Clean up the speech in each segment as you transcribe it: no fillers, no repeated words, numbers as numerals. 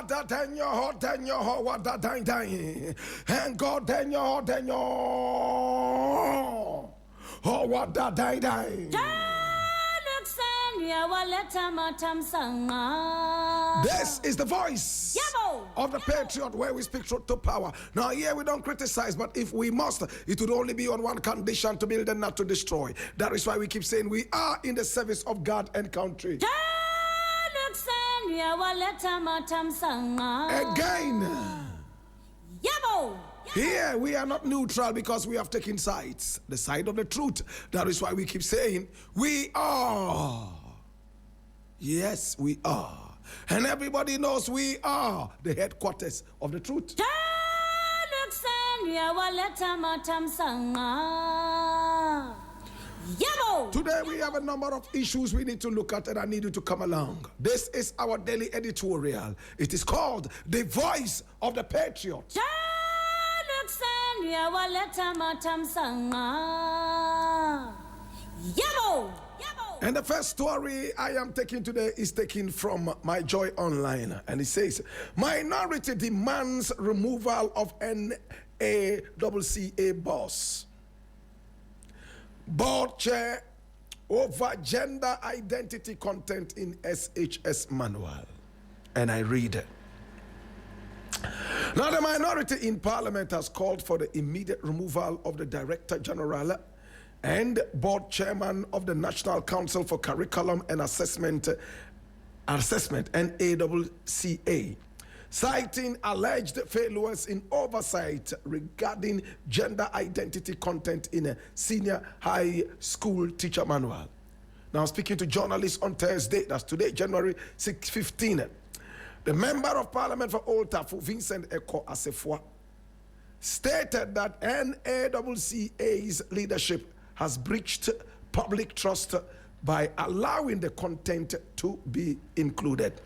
then your what that dying. And God then your oh what that dying. This is the voice of the Patriot, where we speak truth to power. Now here we don't criticize, but if we must, it would only be on one condition: to build and not to destroy. That is why we keep saying we are in the service of God and country. Again. Here we are not neutral because we have taken sides, the side of the truth. That is why we keep saying we are. Yes, we are. And everybody knows we are the headquarters of the truth. Today we have a number of issues we need to look at, and I need you to come along. This is our daily editorial. It is called The Voice of the Patriot. And the first story I am taking today is taken from My Joy Online, and it says, minority demands removal of NaCCA boss. Board chair over gender identity content in SHS manual. And I read it. Now the minority in Parliament has called for the immediate removal of the Director General and board chairman of the National Council for Curriculum and Assessment NaCCA, citing alleged failures in oversight regarding gender identity content in a senior high school teacher manual. Now speaking to journalists on Thursday, that's today, January 15, the Member of Parliament for Old Tafu, Vincent Eko Asefwa, stated that NaCCA's leadership has breached public trust by allowing the content to be included.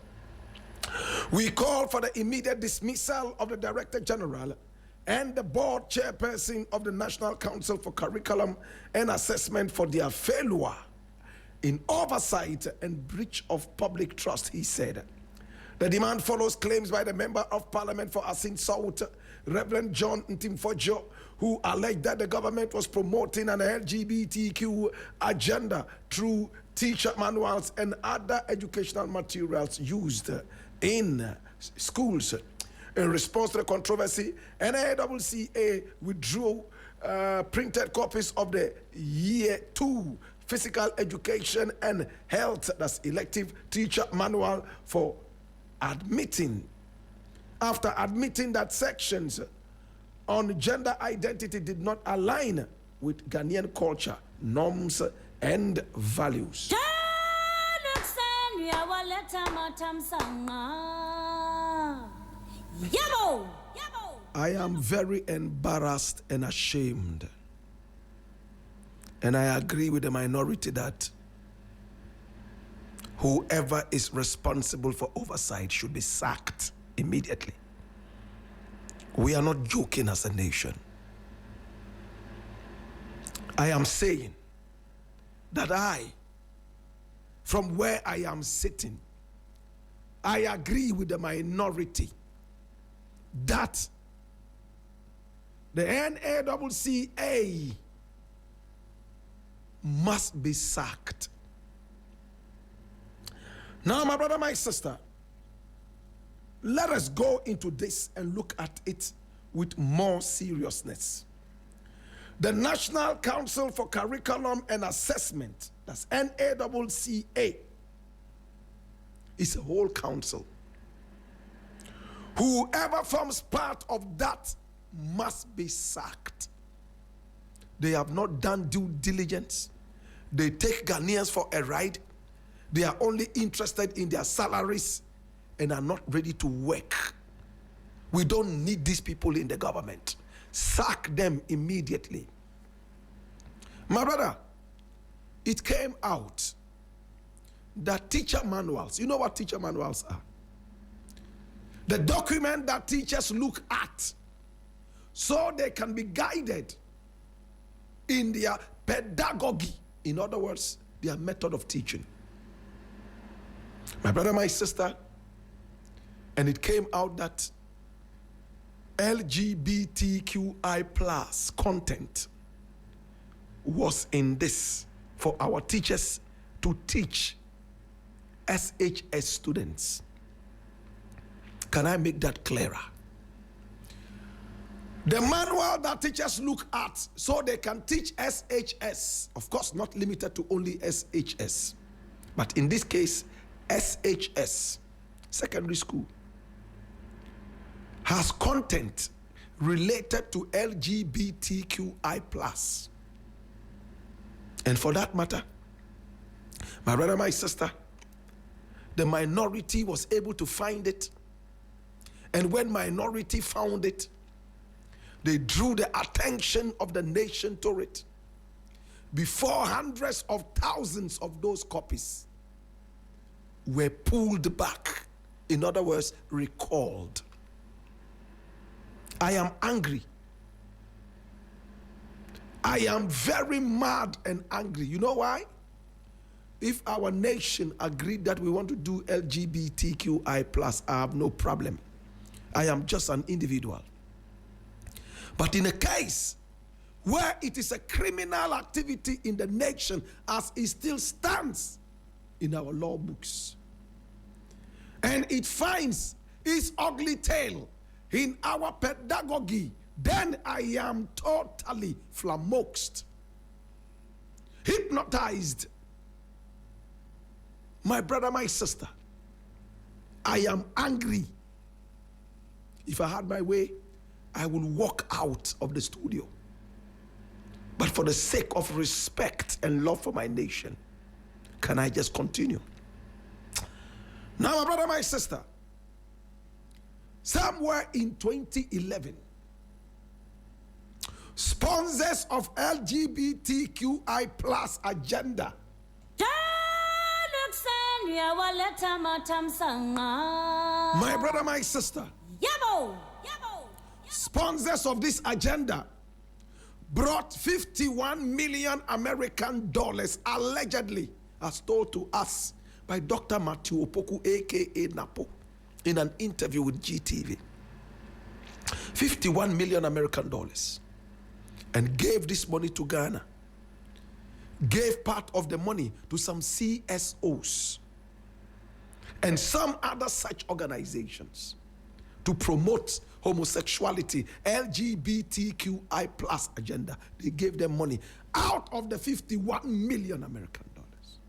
We call for the immediate dismissal of the Director General and the board chairperson of the National Council for Curriculum and Assessment for their failure in oversight and breach of public trust, he said. The demand follows claims by the Member of Parliament for Asin South, Reverend John Ntimfojo, who alleged that the government was promoting an LGBTQ agenda through teacher manuals and other educational materials used in schools. In response to the controversy, NaCCA withdrew printed copies of the Year 2 Physical Education and Health, that's elective teacher manual, for after admitting that sections on gender identity did not align with Ghanaian culture, norms, and values. I am very embarrassed and ashamed. And I agree with the minority that whoever is responsible for oversight should be sacked immediately. We are not joking as a nation. I am saying that from where I am sitting, I agree with the minority that the NaCCA must be sacked. Now, my brother, my sister, let us go into this and look at it with more seriousness. The National Council for Curriculum and Assessment, that's NaCCA, is a whole council. Whoever forms part of that must be sacked. They have not done due diligence. They take Ghanaians for a ride. They are only interested in their salaries and are not ready to work. We don't need these people in the government. Sack them immediately. My brother, it came out that teacher manuals, you know what teacher manuals are? The document that teachers look at so they can be guided in their pedagogy. In other words, their method of teaching. My brother, my sister, And it came out that LGBTQI plus content was in this for our teachers to teach SHS students. Can I make that clearer? The manual that teachers look at so they can teach SHS, of course not limited to only SHS, but in this case, SHS, secondary school, has content related to LGBTQI plus. And for that matter, my brother, my sister, the minority was able to find it. And when minority found it, they drew the attention of the nation to it. Before hundreds of thousands of those copies were pulled back, in other words, recalled. I am angry. I am very mad and angry. You know why? If our nation agreed that we want to do LGBTQI+, I have no problem. I am just an individual. But in a case where it is a criminal activity in the nation, as it still stands in our law books, and it finds its ugly tail in our pedagogy, then I am totally flummoxed, hypnotized. My brother, my sister, I am angry. If I had my way, I would walk out of the studio. But for the sake of respect and love for my nation, can I just continue? Now, my brother, my sister, somewhere in 2011, sponsors of LGBTQI plus agenda my brother, my sister, sponsors of this agenda brought 51 million American dollars, allegedly, as told to us by Dr. Matthew Opoku, aka Napo, in an interview with GTV. 51 million American dollars, and gave this money to Ghana. Gave part of the money to some CSOs and some other such organizations to promote homosexuality, LGBTQI plus agenda. They gave them money out of the 51 million American dollars.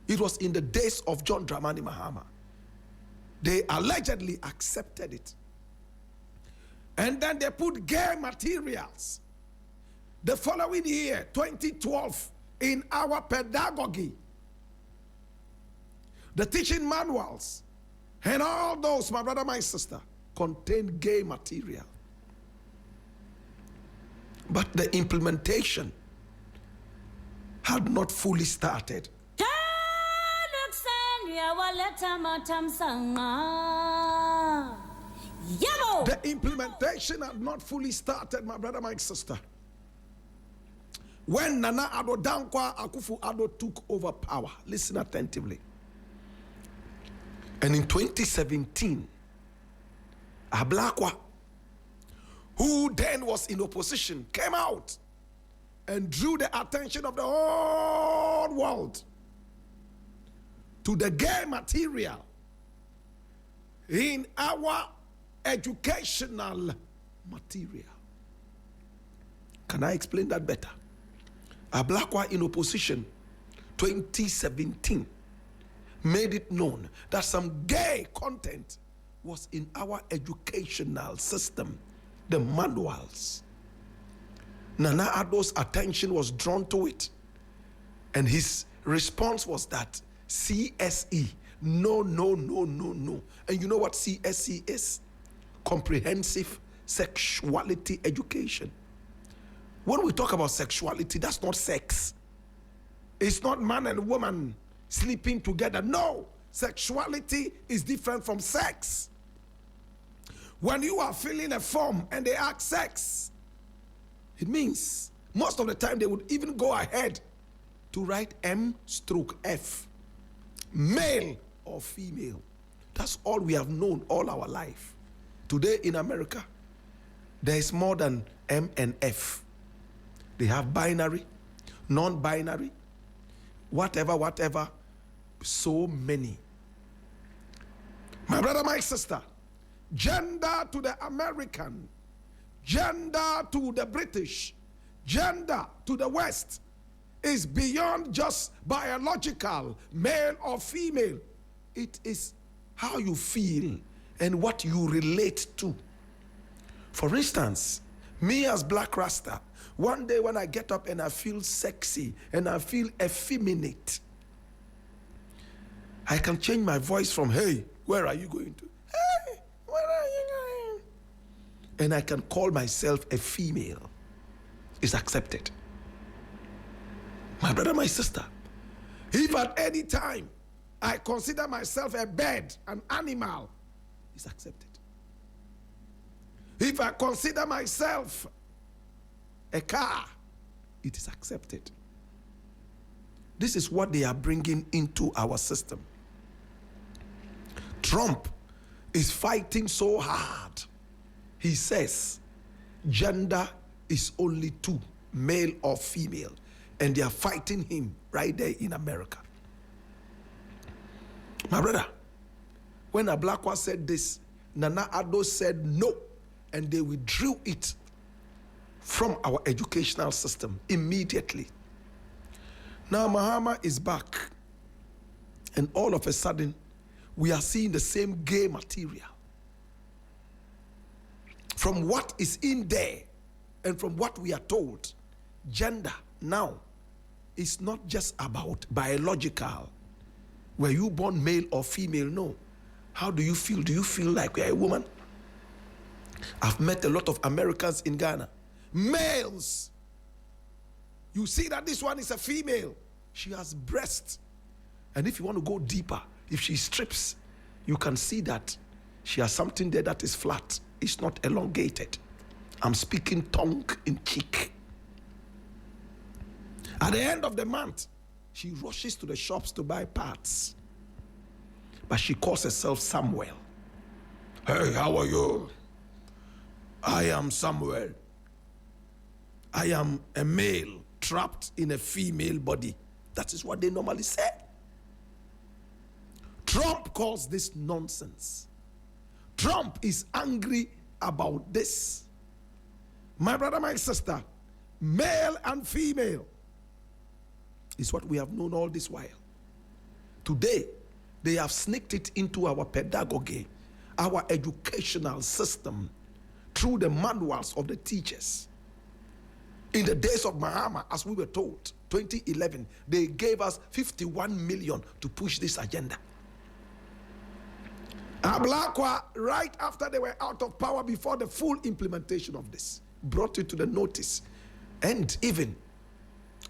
It was in the days of John Dramani Mahama. They allegedly accepted it. And then they put gay materials the following year, 2012, in our pedagogy. The teaching manuals and all those, my brother, my sister, contain gay material. But the implementation had not fully started. The implementation had not fully started, my brother, my sister, when Nana Addo Dankwa Akufo-Addo took over power. Listen attentively. And in 2017, Blakk, who then was in opposition, came out and drew the attention of the whole world to the gay material in our educational material. Can I explain that better? Blakk in opposition, 2017, made it known that some gay content was in our educational system, the manuals. Nana Addo's attention was drawn to it, and his response was that CSE, no. And you know what CSE is? Comprehensive Sexuality Education. When we talk about sexuality, that's not sex. It's not man and woman sleeping together. No, sexuality is different from sex. When you are filling a form and they ask sex, it means most of the time they would even go ahead to write M/F, male or female. That's all we have known all our life. Today in America, there is more than M and F. They have binary, non-binary, whatever, so many. My brother, my sister, gender to the American, gender to the British, gender to the West is beyond just biological, male or female. It is how you feel and what you relate to. For instance, me as Blakk Rasta, one day when I get up and I feel sexy and I feel effeminate, I can change my voice from, hey, where are you going to? Hey, where are you going? And I can call myself a female. It's accepted. My brother, my sister, if at any time I consider myself a bird, an animal, it's accepted. If I consider myself a car, it is accepted. This is what they are bringing into our system. Trump is fighting so hard. He says gender is only two, male or female, and they are fighting him right there in America. My brother, when Ablakwa said this, Nana Addo said no, and they withdrew it from our educational system immediately. Now Mahama is back, and all of a sudden, we are seeing the same gay material. From what is in there, and from what we are told, gender now is not just about biological. Were you born male or female? No. How do you feel? Do you feel like you're a woman? I've met a lot of Americans in Ghana. Males. You see that this one is a female. She has breasts. And if you want to go deeper, if she strips, you can see that she has something there that is flat. It's not elongated. I'm speaking tongue in cheek. At the end of the month, she rushes to the shops to buy parts. But she calls herself Samuel. Hey, how are you? I am Samuel. I am a male trapped in a female body. That is what they normally say. Trump calls this nonsense. Trump is angry about this. My brother, my sister, male and female is what we have known all this while. Today, they have sneaked it into our pedagogy, our educational system, through the manuals of the teachers. In the days of Mahama, as we were told, 2011, they gave us 51 million to push this agenda. Ablakwa, right after they were out of power, before the full implementation of this, brought it to the notice. And even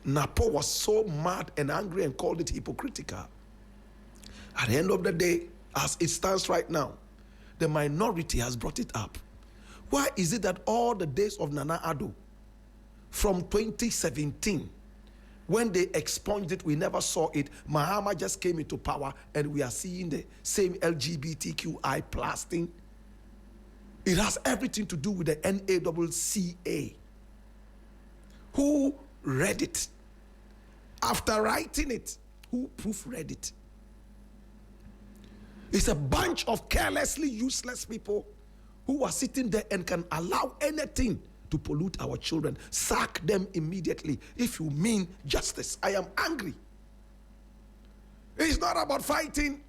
Napo was so mad and angry and called it hypocritical. At the end of the day, as it stands right now, the minority has brought it up. Why is it that all the days of Nana Addo, from 2017, when they expunged it, we never saw it. Mahama just came into power, and we are seeing the same LGBTQI plus thing. It has everything to do with the NaCCA. Who read it? After writing it, who proofread it? It's a bunch of carelessly useless people who are sitting there and can allow anything to pollute our children. Sack them immediately if you mean justice. I am angry. It's not about fighting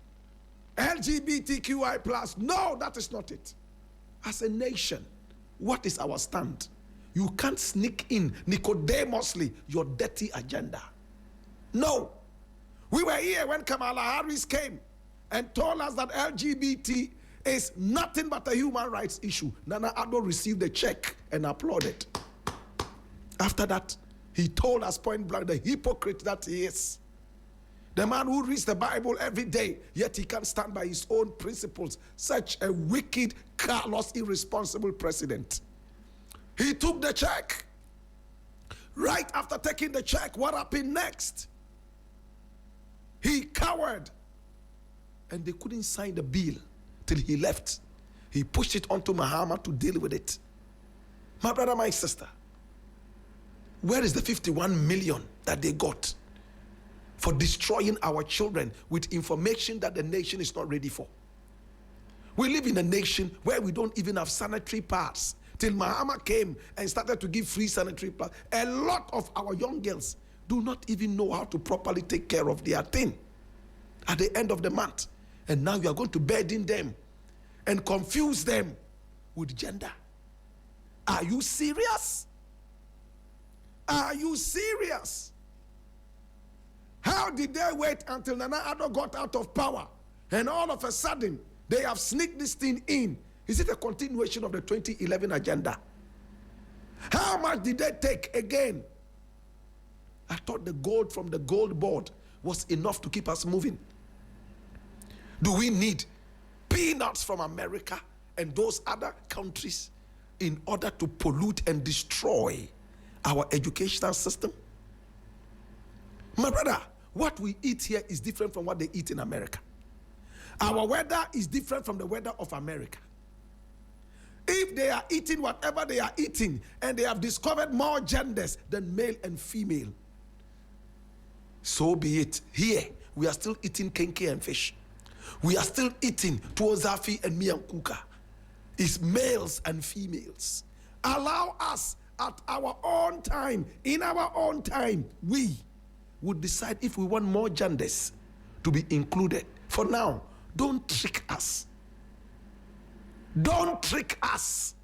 LGBTQI plus. No, that is not it. As a nation, what is our stand? You can't sneak in Nicodemously your dirty agenda. No. We were here when Kamala Harris came and told us that LGBT is nothing but a human rights issue. Nana Addo received the check and applauded. After that, he told us point blank, the hypocrite that he is. The man who reads the Bible every day, yet he can't stand by his own principles. Such a wicked, callous, irresponsible president. He took the check. Right after taking the check, what happened next? He cowered and they couldn't sign the bill till he left. He pushed it onto Mahama to deal with it. My brother, my sister, where is the 51 million that they got for destroying our children with information that the nation is not ready for? We live in a nation where we don't even have sanitary pads. Till Mahama came and started to give free sanitary pads, a lot of our young girls do not even know how to properly take care of their thing at the end of the month. And now you are going to burden them and confuse them with gender. Are you serious? Are you serious? How did they wait until Nana Addo got out of power and all of a sudden they have sneaked this thing in? Is it a continuation of the 2011 agenda? How much did they take again? I thought the gold from the gold board was enough to keep us moving. Do we need peanuts from America and those other countries in order to pollute and destroy our educational system? My brother, what we eat here is different from what they eat in America. Our weather is different from the weather of America. If they are eating whatever they are eating and they have discovered more genders than male and female, so be it. Here, we are still eating kenke and fish. We are still eating tuozafi and miankuka. It's males and females. Allow us at our own time, in our own time, we would decide if we want more genders to be included. For now, don't trick us. Don't trick us.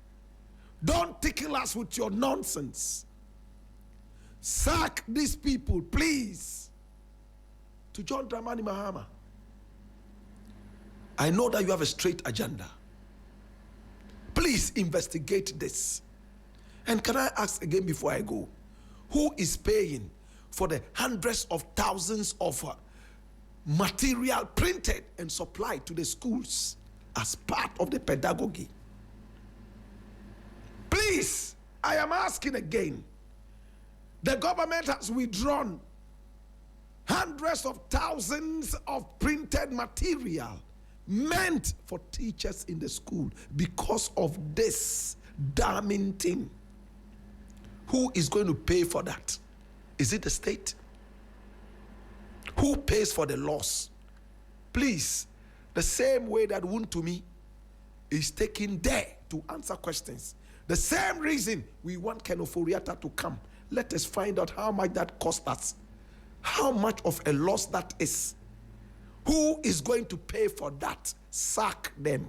Don't tickle us with your nonsense. Sack these people, please. To John Dramani Mahama, I know that you have a straight agenda. Please investigate this. And can I ask again before I go, who is paying for the hundreds of thousands of material printed and supplied to the schools as part of the pedagogy? Please, I am asking again. The government has withdrawn hundreds of thousands of printed material meant for teachers in the school because of this damning thing. Who is going to pay for that? Is it the state? Who pays for the loss? Please, the same way that Wuntumi is taken there to answer questions, the same reason we want Ken Oforiatta to come. Let us find out how much that cost us, how much of a loss that is. Who is going to pay for that? Sack them.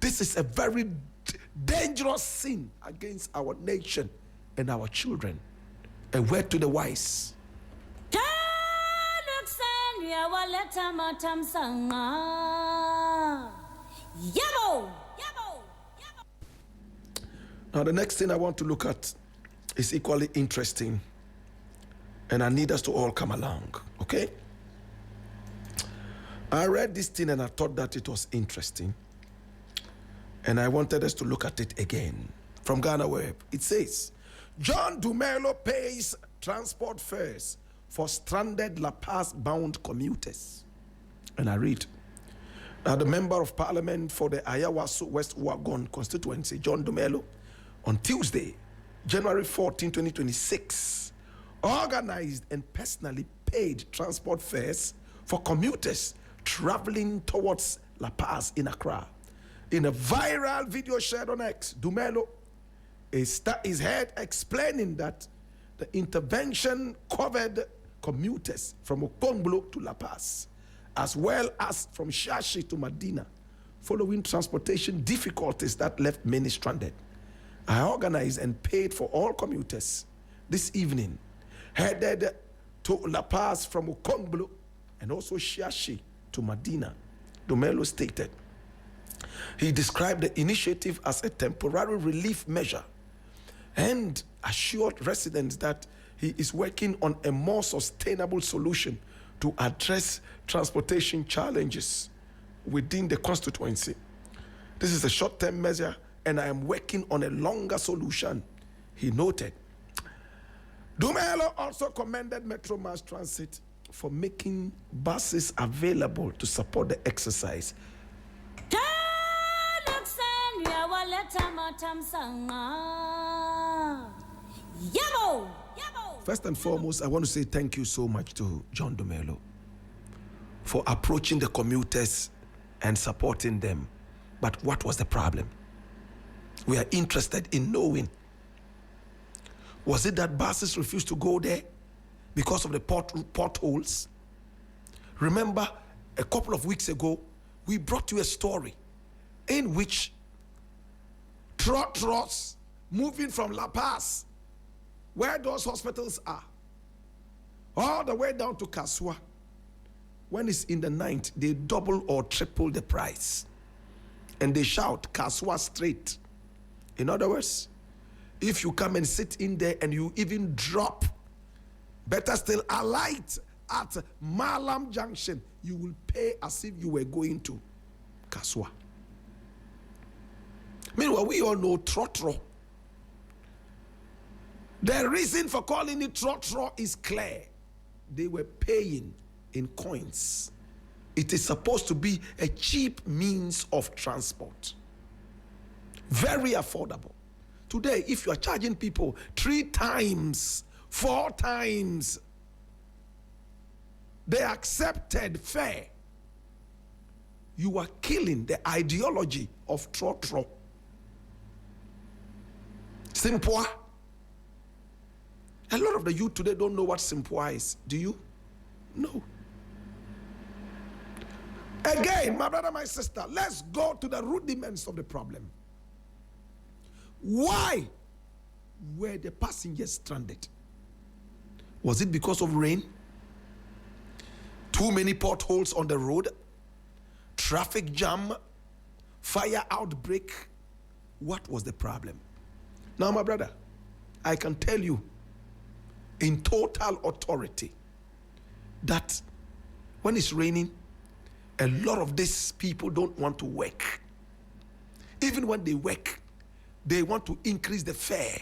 This is a very dangerous sin against our nation and our children. A word to the wise. Now the next thing I want to look at is equally interesting, and I need us to all come along, okay? I read this thing and I thought that it was interesting, and I wanted us to look at it again. From Ghana Web, it says, John Dumelo pays transport fares for stranded La Paz-bound commuters. And I read, now the Member of Parliament for the Ayawaso West Wagon constituency, John Dumelo, on Tuesday, January 14, 2026, organized and personally paid transport fares for commuters traveling towards La Paz in Accra. In a viral video shared on X, Dumelo is heard explaining that the intervention covered commuters from Okonglo to La Paz, as well as from Shashi to Medina, following transportation difficulties that left many stranded. I organized and paid for all commuters this evening, headed to La Paz from Okonglo and also Shashi to Medina, Dumelo stated. He described the initiative as a temporary relief measure and assured residents that he is working on a more sustainable solution to address transportation challenges within the constituency. This is a short-term measure, and I am working on a longer solution, he noted. Dumelo also commended Metro Mass Transit for making buses available to support the exercise. First and foremost, I want to say thank you so much to John Dumelo for approaching the commuters and supporting them. But what was the problem? We are interested in knowing, was it that buses refused to go there because of the potholes? Remember, a couple of weeks ago, we brought you a story in which trots moving from La Paz, where those hospitals are, all the way down to Kaswa, when it's in the night, they double or triple the price. And they shout, Kaswa straight. In other words, if you come and sit in there and you even drop, better still, alight at Malam Junction, you will pay as if you were going to Kaswa. Meanwhile, we all know trotro. The reason for calling it trotro is clear. They were paying in coins. It is supposed to be a cheap means of transport. Very affordable. Today, if you are charging people 3 times, 4 times the accepted fare, you are killing the ideology of trotro. Simpoa. A lot of the youth today don't know what Simpoa is. Do you? No. Again, my brother, my sister, let's go to the rudiments of the problem. Why were the passengers stranded? Was it because of rain? Too many potholes on the road? Traffic jam? Fire outbreak? What was the problem? Now, my brother, I can tell you in total authority that when it's raining, a lot of these people don't want to work. Even when they work, they want to increase the fare.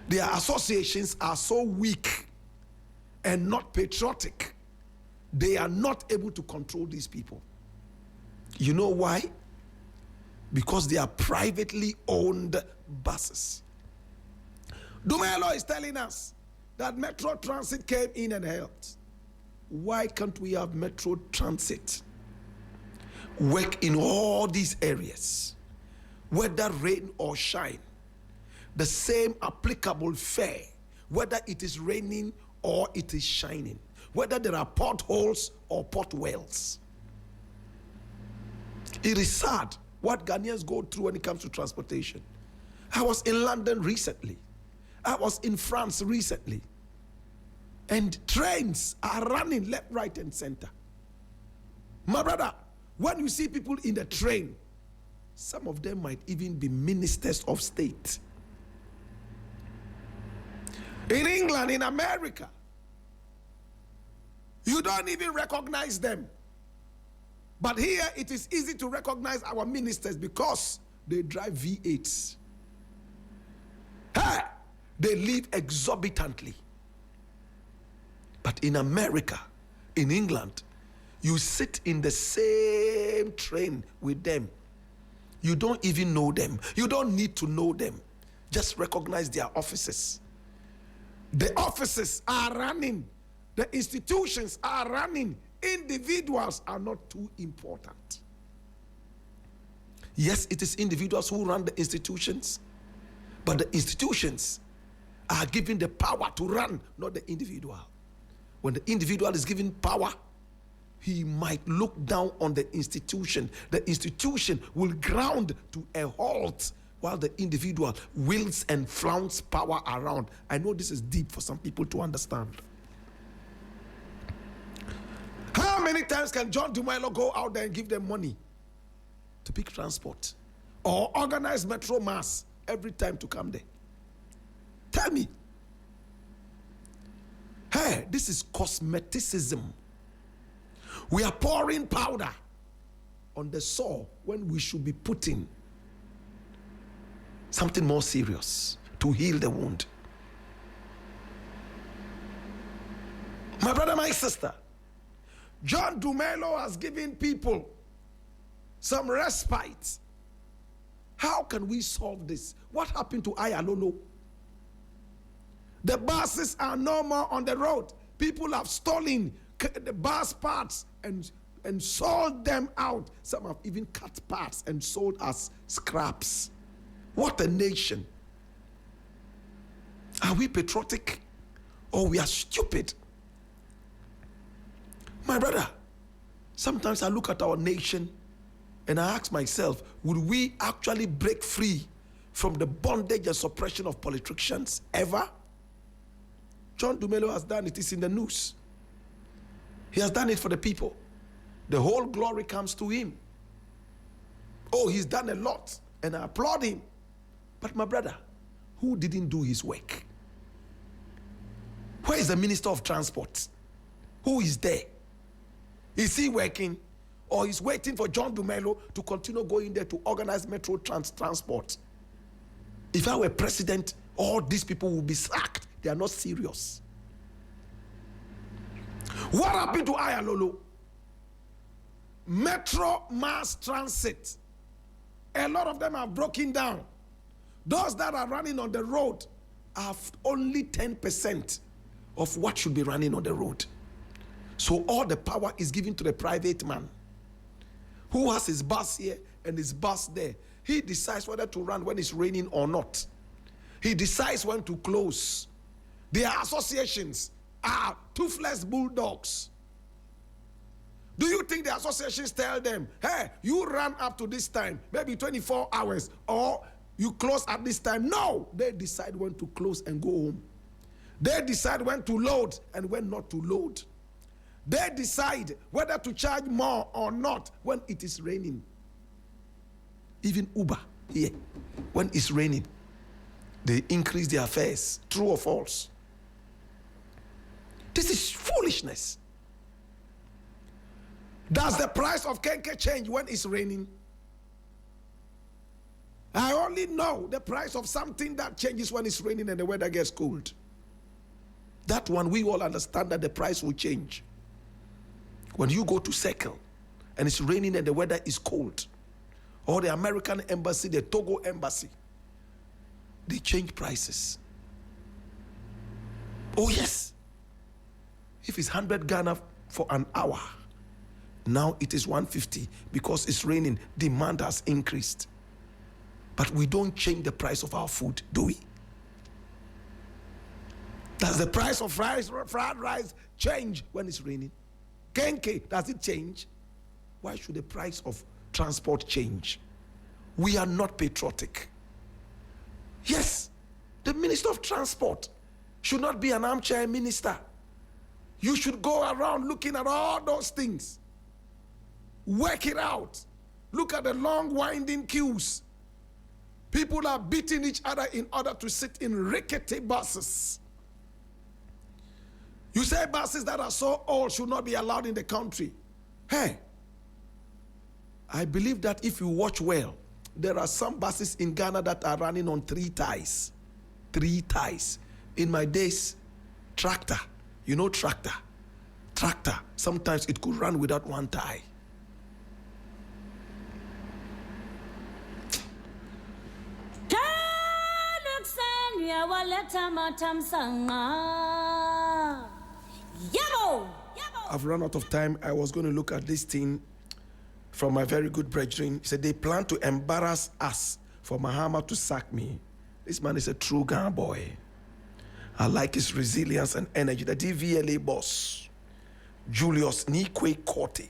Their associations are so weak and not patriotic. They are not able to control these people. You know why? Because they are privately owned buses. Dumelo is telling us that Metro Transit came in and helped. Why can't we have Metro Transit work in all these areas, whether rain or shine? The same applicable fare, whether it is raining or it is shining, whether there are potholes or potwells. It is sad what Ghanaians go through when it comes to transportation. I was in London recently. I was in France recently. And trains are running left, right, and center. My brother, when you see people in the train, some of them might even be ministers of state. In England, in America, you don't even recognize them. But here, it is easy to recognize our ministers because they drive V8s. Hey, they live exorbitantly. But in America, in England, you sit in the same train with them. You don't even know them. You don't need to know them. Just recognize their offices. The offices are running. The institutions are running. Individuals are not too important. Yes, it is individuals who run the institutions, but the institutions are given the power to run, not the individual. When the individual is given power, he might look down on the institution. The institution will ground to a halt while the individual wills and flaunts power around. I know this is deep for some people to understand. How many times can John Dumelo go out there and give them money to pick transport or organize metro mass every time to come there? Tell me. Hey, this is cosmeticism. We are pouring powder on the sore when we should be putting something more serious to heal the wound. My brother, my sister, John Dumelo has given people some respite. How can we solve this? What happened to Ayalolo? The buses are no more on the road. People have stolen the bus parts and sold them out. Some have even cut parts and sold as scraps. What a nation. Are we patriotic or we are stupid? My brother, sometimes I look at our nation and I ask myself, would we actually break free from the bondage and suppression of politicians ever? John Dumelo has done it. It's in the news. He has done it for the people. The whole glory comes to him. Oh, he's done a lot, and I applaud him. But my brother, who didn't do his work? Where is the Minister of Transport? Who is there? Is he working? Or he's waiting for John Dumelo to continue going there to organize metro transport? If I were president, all these people will be sacked. They are not serious. What happened to Ayalolo? Metro mass transit. A lot of them have broken down. Those that are running on the road have only 10% of what should be running on the road. So all the power is given to the private man who has his bus here and his bus there. He decides whether to run when it's raining or not. He decides when to close. Their associations are toothless bulldogs. Do you think the associations tell them, hey, you run up to this time, maybe 24 hours, or you close at this time? No, they decide when to close and go home. They decide when to load and when not to load. They decide whether to charge more or not when it is raining. Even Uber here, when it's raining, they increase their fares. True or false? This is foolishness. Does the price of kenke change when it's raining? I only know the price of something that changes when it's raining and the weather gets cold. That one, we all understand that the price will change. When you go to Circle and it's raining and the weather is cold, or the American embassy, the Togo embassy, they change prices. Oh yes. If it's 100 Ghana for an hour, now it is 150 because it's raining. Demand has increased. But we don't change the price of our food, do we? Does the price of fried rice change when it's raining? Kenke, does it change? Why should the price of transport change? We are not patriotic. Yes, the Minister of Transport should not be an armchair minister. You should go around looking at all those things. Work it out. Look at the long winding queues. People are beating each other in order to sit in rickety buses. You say buses that are so old should not be allowed in the country. Hey, I believe that if you watch well, there are some buses in Ghana that are running on 3 ties. 3 ties. In my days, tractor. You know tractor. Tractor, sometimes it could run without 1 tie. I've run out of time. I was going to look at this thing from my very good brethren. He said they plan to embarrass us for Mahama to sack me. This man is a true Ghana boy. I like his resilience and energy. The DVLA boss, Julius Nikwe Korte.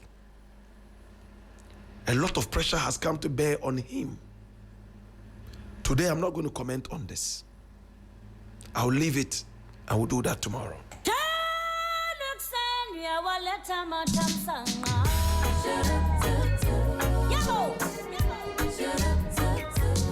A lot of pressure has come to bear on him. Today, I'm not going to comment on this. I'll leave it. I will do that tomorrow.